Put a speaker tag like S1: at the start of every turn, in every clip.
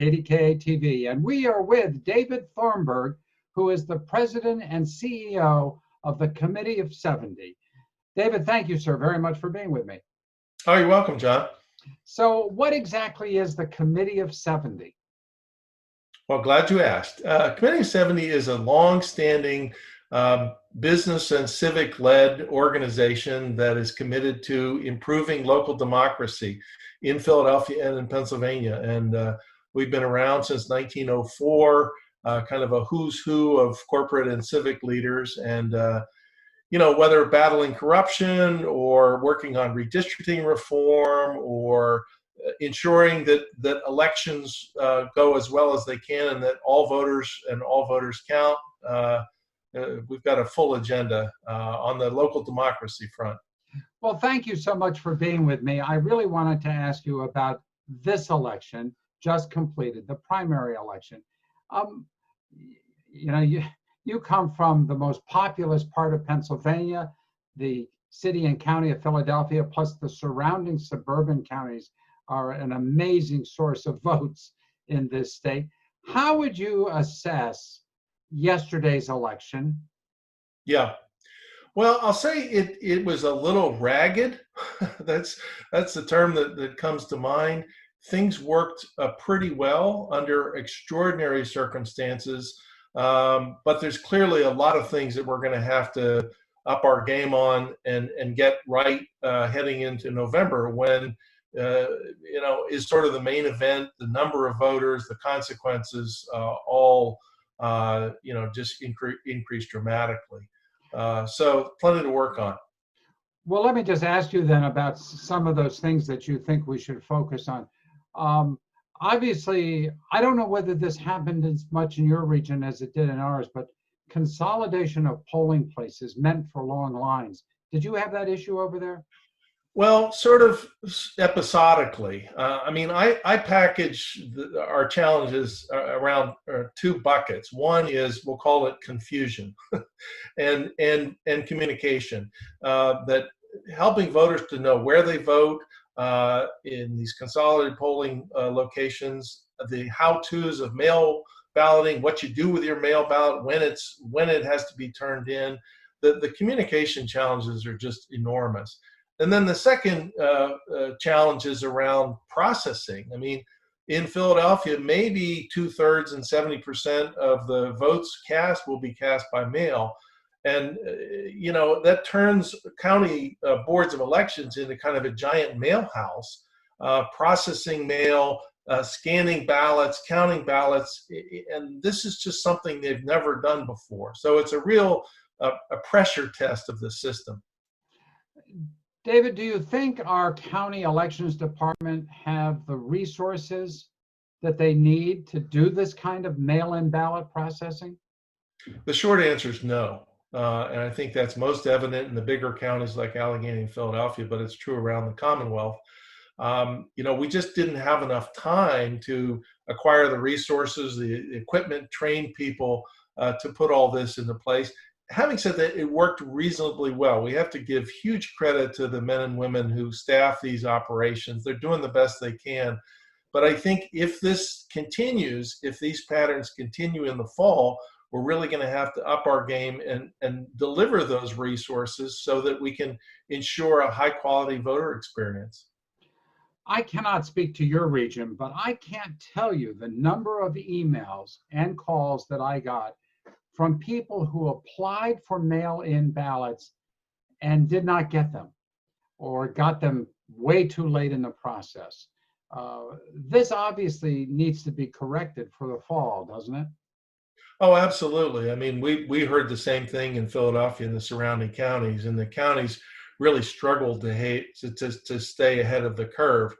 S1: KDKA TV, and we are with David Thornburgh, who is the president and CEO of the Committee of 70. David, thank you, sir, very much for being with me.
S2: Oh, you're welcome, John.
S1: So what exactly is the Committee of 70?
S2: Well, glad you asked. Committee of 70 is a long-standing business and civic-led organization that is committed to improving local democracy in Philadelphia and in Pennsylvania. And we've been around since 1904, kind of a who's who of corporate and civic leaders. And whether battling corruption or working on redistricting reform or ensuring that elections go as well as they can and that all voters count. We've got a full agenda on the local democracy front.
S1: Well, thank you so much for being with me. I really wanted to ask you about this election just completed, the primary election. You come from the most populous part of Pennsylvania, the city and county of Philadelphia, plus the surrounding suburban counties are an amazing source of votes in this state. How would you assess yesterday's election?
S2: Yeah, well, I'll say it was a little ragged. That's the term that comes to mind. Things worked pretty well under extraordinary circumstances, but there's clearly a lot of things that we're going to have to up our game on and get right heading into November, when is sort of the main event. The number of voters, the consequences, all just increase dramatically. So plenty to work on.
S1: Well, let me just ask you then about some of those things that you think we should focus on. Obviously, I don't know whether this happened as much in your region as it did in ours, but consolidation of polling places meant for long lines. Did you have that issue over there?
S2: Well, sort of episodically. I package our challenges around two buckets. One is, we'll call it confusion and communication, that helping voters to know where they vote in these consolidated polling locations, the how-tos of mail balloting, what you do with your mail ballot, when it has to be turned in. The communication challenges are just enormous. And then the second challenge is around processing. I mean, in Philadelphia, maybe 2/3 and 70% of the votes cast will be cast by mail. And, that turns county boards of elections into kind of a giant mail house, processing mail, scanning ballots, counting ballots. And this is just something they've never done before. So it's a real a pressure test of the system.
S1: David, do you think our county elections department have the resources that they need to do this kind of mail-in ballot processing?
S2: The short answer is no. And I think that's most evident in the bigger counties like Allegheny and Philadelphia, but it's true around the Commonwealth. We just didn't have enough time to acquire the resources, the equipment, train people to put all this into place. Having said that, it worked reasonably well. We have to give huge credit to the men and women who staff these operations. They're doing the best they can. But I think if this continues, if these patterns continue in the fall, we're really going to have to up our game and deliver those resources so that we can ensure a high quality voter experience.
S1: I cannot speak to your region, but I can't tell you the number of emails and calls that I got from people who applied for mail-in ballots and did not get them, or got them way too late in the process. This obviously needs to be corrected for the fall, doesn't it?
S2: Oh, absolutely. I mean, we heard the same thing in Philadelphia and the surrounding counties, and the counties really struggled to stay ahead of the curve.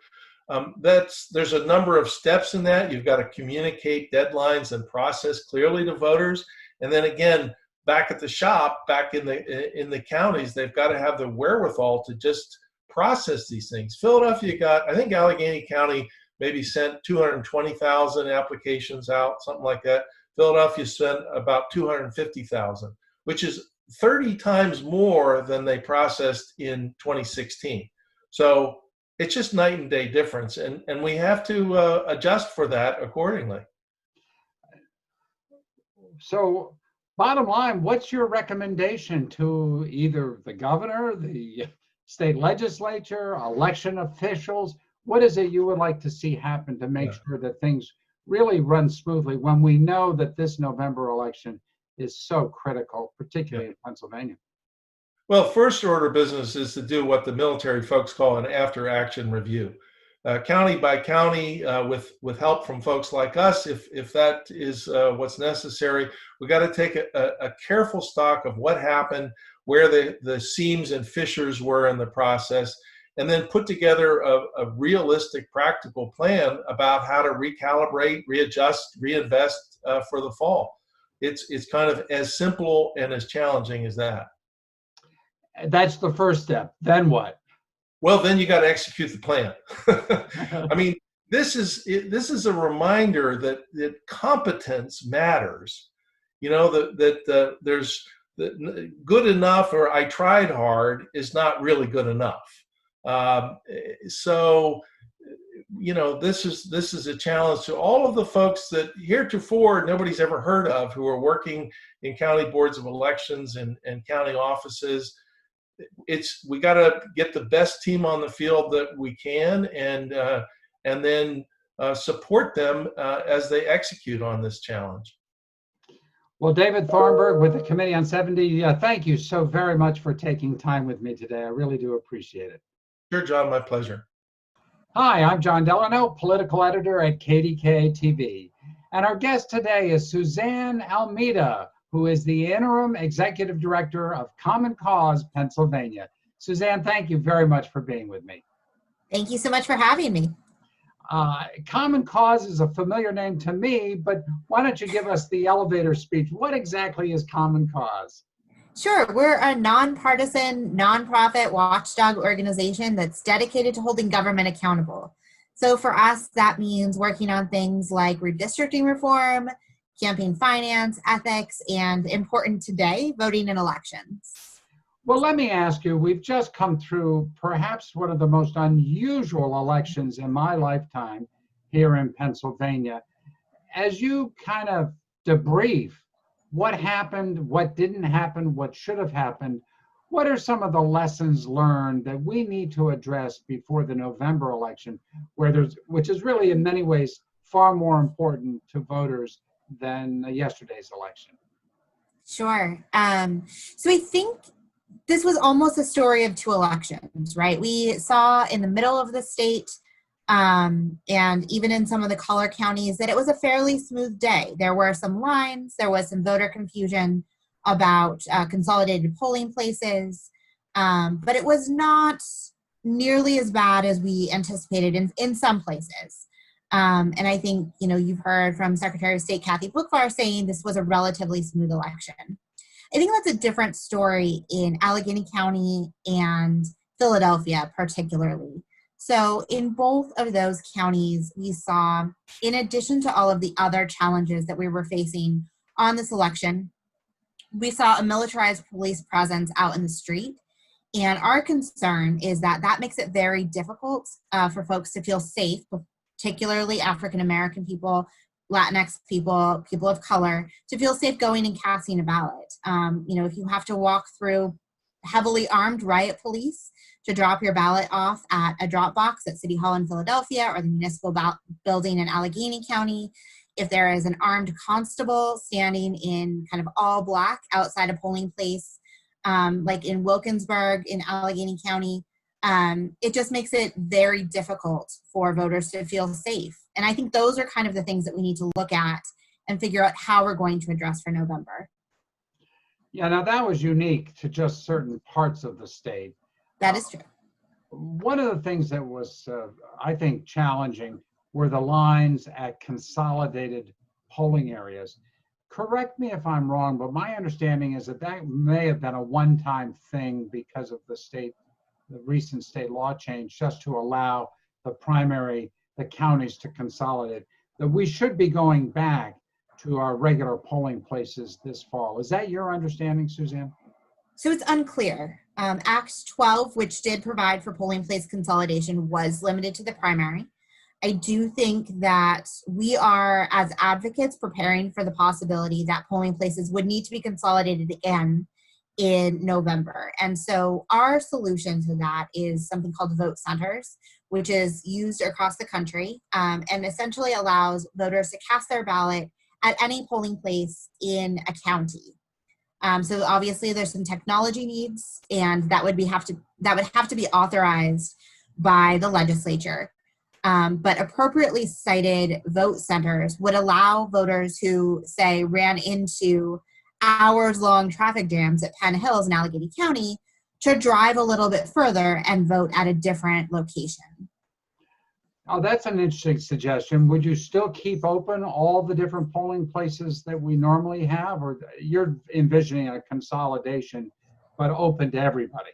S2: There's a number of steps in that. You've got to communicate deadlines and process clearly to voters. And then again, back at the shop, back in the counties, they've got to have the wherewithal to just process these things. Philadelphia I think Allegheny County maybe sent 220,000 applications out, something like that. Philadelphia sent about 250,000, which is 30 times more than they processed in 2016. So it's just night and day difference, and we have to adjust for that accordingly.
S1: So bottom line, what's your recommendation to either the governor, the state legislature, election officials? What is it you would like to see happen to make sure that things really run smoothly when we know that this November election is so critical, particularly in Pennsylvania?
S2: Well, first order business is to do what the military folks call an after-action review. County by county, with help from folks like us, if that is what's necessary, we got to take a careful stock of what happened, where the seams and fissures were in the process, and then put together a realistic, practical plan about how to recalibrate, readjust, reinvest for the fall. It's kind of as simple and as challenging as that.
S1: That's the first step. Then what?
S2: Well, then you got to execute the plan. I mean, this is a reminder that competence matters. You know, that there's good enough or I tried hard is not really good enough. So, you know, this is a challenge to all of the folks that heretofore nobody's ever heard of, who are working in county boards of elections and county offices. We got to get the best team on the field that we can, and then support them as they execute on this challenge.
S1: Well, David Thornburgh with the Committee on 70, thank you so very much for taking time with me today. I really do appreciate it.
S2: Sure, John, my pleasure.
S1: Hi, I'm John Delano, political editor at KDKA TV. And our guest today is Suzanne Almeida, who is the interim executive director of Common Cause Pennsylvania. Suzanne, thank you very much for being with me.
S3: Thank you so much for having me.
S1: Common Cause is a familiar name to me, but why don't you give us the elevator speech? What exactly is Common Cause?
S3: Sure. We're a nonpartisan, nonprofit watchdog organization that's dedicated to holding government accountable. So for us, that means working on things like redistricting reform, campaign finance, ethics, and important today, voting in elections.
S1: Well, let me ask you, we've just come through perhaps one of the most unusual elections in my lifetime here in Pennsylvania. As you kind of debrief what happened, what didn't happen, what should have happened, what are some of the lessons learned that we need to address before the November election, which is really in many ways far more important to voters than yesterday's election?
S3: Sure. So I think this was almost a story of two elections, right? We saw in the middle of the state and even in some of the collar counties that it was a fairly smooth day. There were some lines, there was some voter confusion about consolidated polling places, but it was not nearly as bad as we anticipated in some places. And I think, you know, you've heard from Secretary of State Kathy Boockvar saying this was a relatively smooth election. I think that's a different story in Allegheny County and Philadelphia, particularly. So in both of those counties, we saw, in addition to all of the other challenges that we were facing on this election, we saw a militarized police presence out in the street. And our concern is that that makes it very difficult for folks to feel safe, particularly African-American people, Latinx people, people of color, to feel safe going and casting a ballot. You know, if you have to walk through heavily armed riot police to drop your ballot off at a drop box at City Hall in Philadelphia or the municipal building in Allegheny County, if there is an armed constable standing in kind of all black outside a polling place, like in Wilkinsburg in Allegheny County, it just makes it very difficult for voters to feel safe. And I think those are kind of the things that we need to look at and figure out how we're going to address for November.
S1: Yeah, now that was unique to just certain parts of the state.
S3: That is true.
S1: One of the things that was, I think, challenging were the lines at consolidated polling areas. Correct me if I'm wrong, but my understanding is that that may have been a one-time thing because of the recent state law change, just to allow the counties to consolidate, that we should be going back to our regular polling places this fall. Is that your understanding, Suzanne?
S3: So it's unclear. Act 12, which did provide for polling place consolidation, was limited to the primary. I do think that we are, as advocates, preparing for the possibility that polling places would need to be consolidated again in November. And so our solution to that is something called vote centers, which is used across the country and essentially allows voters to cast their ballot at any polling place in a county. So obviously there's some technology needs, and that would have to be authorized by the legislature. But appropriately cited vote centers would allow voters who, say, ran into hours-long traffic jams at Penn Hills in Allegheny County to drive a little bit further and vote at a different location.
S1: Oh, that's an interesting suggestion. Would you still keep open all the different polling places that we normally have, or you're envisioning a consolidation, but open to everybody?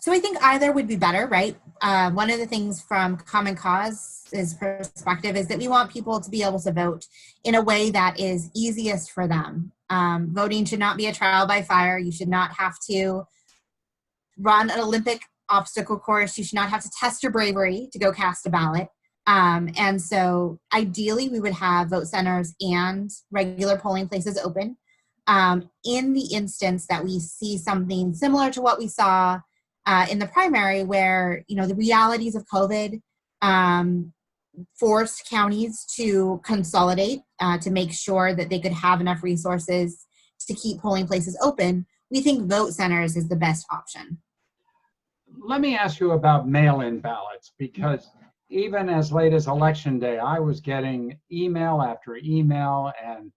S3: So I think either would be better, right? One of the things from Common Cause's perspective is that we want people to be able to vote in a way that is easiest for them. Voting should not be a trial by fire. You should not have to run an Olympic obstacle course. You should not have to test your bravery to go cast a ballot. And so ideally we would have vote centers and regular polling places open. In the instance that we see something similar to what we saw in the primary, where the realities of COVID forced counties to consolidate to make sure that they could have enough resources to keep polling places open, we think vote centers is the best option.
S1: Let me ask you about mail-in ballots, because even as late as Election Day, I was getting email after email and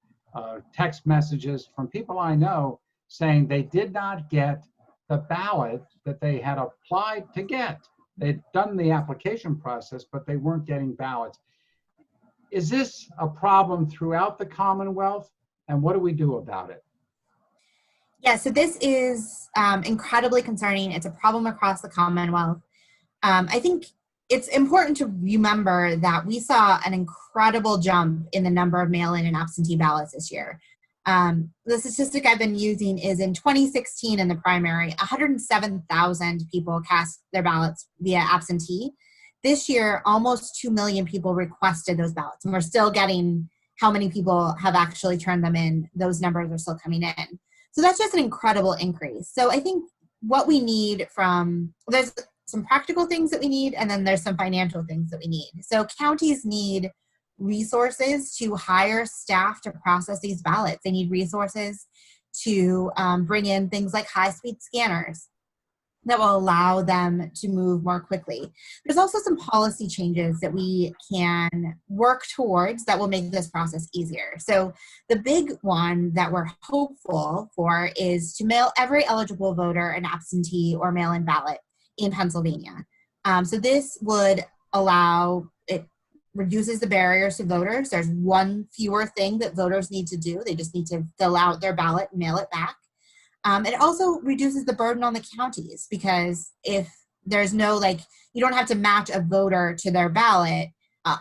S1: text messages from people I know saying they did not get the ballot that they had applied to get. They'd done the application process, but they weren't getting ballots. Is this a problem throughout the Commonwealth, and what do we do about it?
S3: Yeah, so this is incredibly concerning. It's a problem across the Commonwealth. I think it's important to remember that we saw an incredible jump in the number of mail-in and absentee ballots this year. The statistic I've been using is in 2016 in the primary, 107,000 people cast their ballots via absentee. This year, almost 2 million people requested those ballots, and we're still getting how many people have actually turned them in. Those numbers are still coming in. So that's just an incredible increase. So I think what we need there's some practical things that we need, and then there's some financial things that we need. So counties need resources to hire staff to process these ballots. They need resources to bring in things like high-speed scanners that will allow them to move more quickly. There's also some policy changes that we can work towards that will make this process easier. So the big one that we're hopeful for is to mail every eligible voter an absentee or mail-in ballot in Pennsylvania. So this would reduces the barriers to voters. There's one fewer thing that voters need to do. They just need to fill out their ballot and mail it back. It also reduces the burden on the counties, because if there's no, you don't have to match a voter to their ballot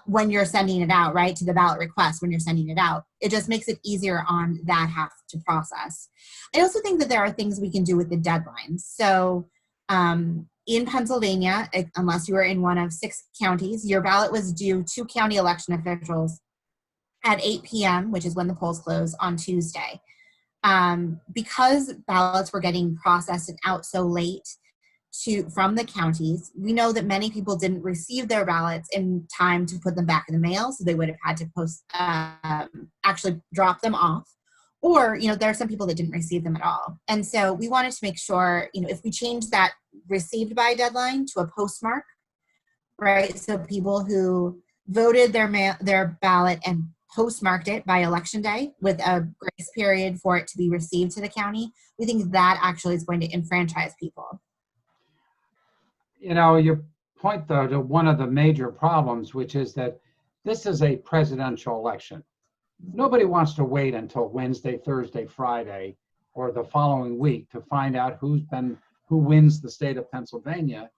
S3: when you're sending it out, right, to the ballot request when you're sending it out. It just makes it easier on that half to process. I also think that there are things we can do with the deadlines. So in Pennsylvania, unless you were in one of 6 counties, your ballot was due to county election officials at 8 p.m., which is when the polls close on Tuesday. Because ballots were getting processed and out so late from the counties, we know that many people didn't receive their ballots in time to put them back in the mail, so they would have had to actually drop them off. Or, there are some people that didn't receive them at all. And so we wanted to make sure, if we change that received by deadline to a postmark, right? So people who voted their ballot and postmarked it by Election Day with a grace period for it to be received to the county, we think that actually is going to enfranchise people.
S1: You point, though, to one of the major problems, which is that this is a presidential election. Nobody wants to wait until Wednesday, Thursday, Friday, or the following week to find out who wins the state of Pennsylvania,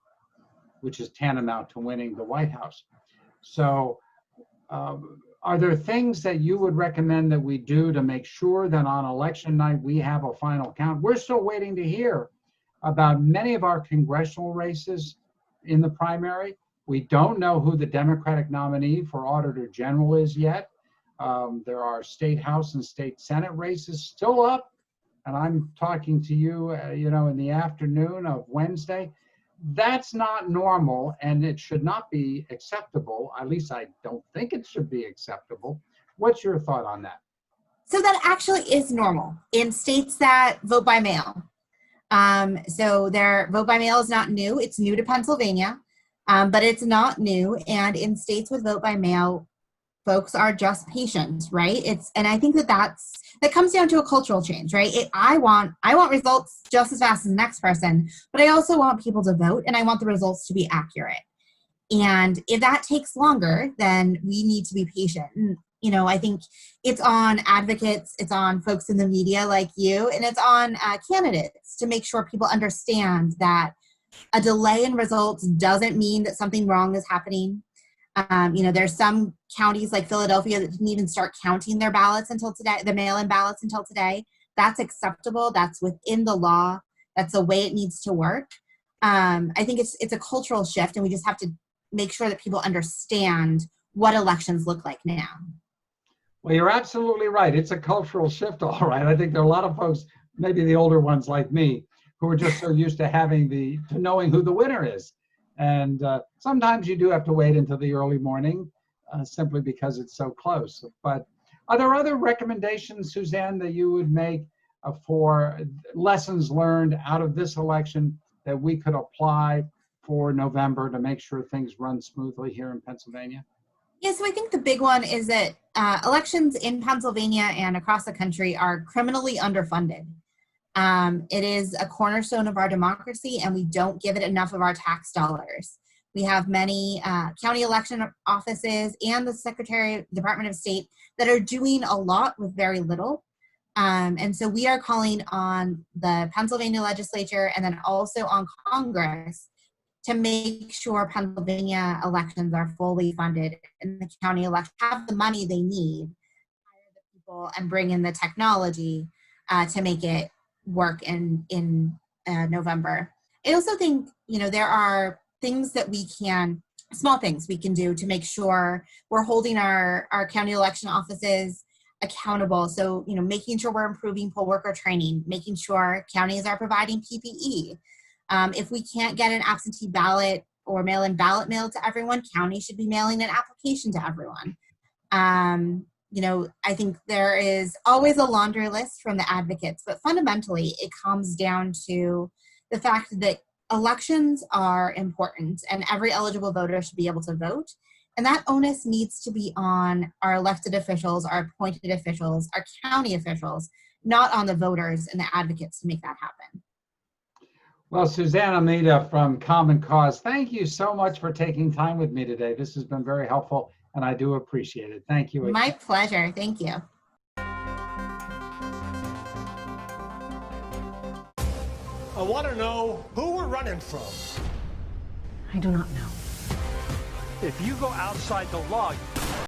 S1: which is tantamount to winning the White House. So Are there things that you would recommend that we do to make sure that on election night we have a final count? We're still waiting to hear about many of our congressional races in the primary. We don't know who the Democratic nominee for Auditor General is yet. There are state House and state Senate races still up. And I'm talking to you, in the afternoon of Wednesday. That's not normal, and it should not be acceptable. At least I don't think it should be acceptable. What's your thought on that?
S3: So that actually is normal in states that vote by mail. So their vote by mail is not new. It's new to Pennsylvania, but it's not new. And in states with vote by mail, folks are just patient, right? And I think that comes down to a cultural change, right? I want results just as fast as the next person, but I also want people to vote, and I want the results to be accurate. And if that takes longer, then we need to be patient. And, I think it's on advocates, it's on folks in the media like you, and it's on candidates to make sure people understand that a delay in results doesn't mean that something wrong is happening. There's some counties like Philadelphia that didn't even start counting their ballots until today, the mail-in ballots until today. That's acceptable. That's within the law. That's the way it needs to work. I think it's a cultural shift, and we just have to make sure that people understand what elections look like now.
S1: Well, you're absolutely right. It's a cultural shift, all right. I think there are a lot of folks, maybe the older ones like me, who are just so used to knowing who the winner is. And sometimes you do have to wait until the early morning simply because it's so close. But are there other recommendations, Suzanne, that you would make for lessons learned out of this election that we could apply for November to make sure things run smoothly here in Pennsylvania?
S3: Yeah, so I think the big one is that elections in Pennsylvania and across the country are criminally underfunded. It is a cornerstone of our democracy, and we don't give it enough of our tax dollars. We have many county election offices and the Department of State that are doing a lot with very little. And so we are calling on the Pennsylvania legislature and then also on Congress to make sure Pennsylvania elections are fully funded and the county elections have the money they need to hire the people and bring in the technology to make it work in November. I also think, there are things that small things we can do to make sure we're holding our county election offices accountable. So, making sure we're improving poll worker training, making sure counties are providing PPE. If we can't get an absentee ballot or mail-in ballot mailed to everyone, county should be mailing an application to everyone. I think there is always a laundry list from the advocates, but fundamentally it comes down to the fact that elections are important and every eligible voter should be able to vote. And that onus needs to be on our elected officials, our appointed officials, our county officials, not on the voters and the advocates to make that happen.
S1: Well, Suzanne Almeida from Common Cause, thank you so much for taking time with me today. This has been very helpful, and I do appreciate it. Thank you.
S3: My pleasure. Thank you.
S4: I want to know who we're running from.
S5: I do not know.
S4: If you go outside the law,